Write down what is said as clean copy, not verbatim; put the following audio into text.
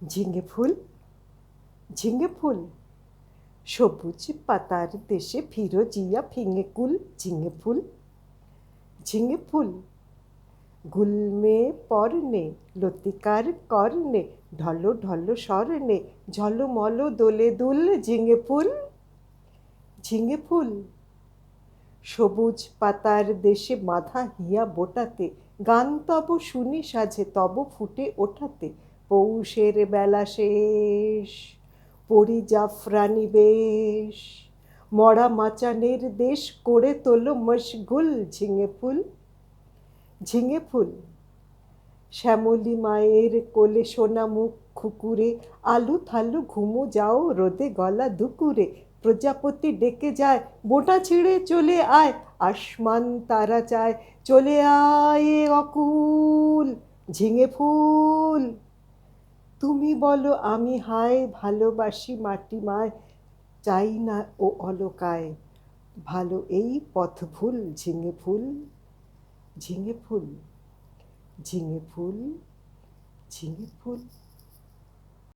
ঝিঙে ফুল, ঝিঙে ফুল, সবুজ পাতার দেশে ফিরোজিয়া ফিঙে কুল। ঝিঙে ফুল, ঝিঙে ফুল, গুলমে পরনে লতিকার কর্ণে ঢল ঢল স্বর্ণে ঝলমল দোলে দুল। ঝিঙে ফুল, ঝিঙে ফুল, সবুজ পাতার দেশে বাঁধা হিয়া বোটাতে গান তব শুনি সাজে তব ফুটে ওঠাতে। পৌষের বেলা শেষ, পরি জাফরানি বেশ, মরা মাচানের দেশ করে তোলো মশগুল। ঝিঙে ফুল, ঝিঙে ফুল, শ্যামলী মায়ের কোলে সোনা মুখ খুকুরে আলু থালু ঘুমো যাও রোদে গলা দুকুরে। প্রজাপতি ডেকে যায় বোঁটা ছিঁড়ে চলে আয়, আসমান তারা চায় চলে আয় এ অকুল। ঝিঙে ফুল, তুমি বলো আমি হায় ভালোবাসি মাটি মায়, চাই না ও অলকায় ভালো এই পথ ভুল। ঝিঙে ফুল, ঝিঙে ফুল, ঝিঙে ফুল, ঝিঙে ফুল।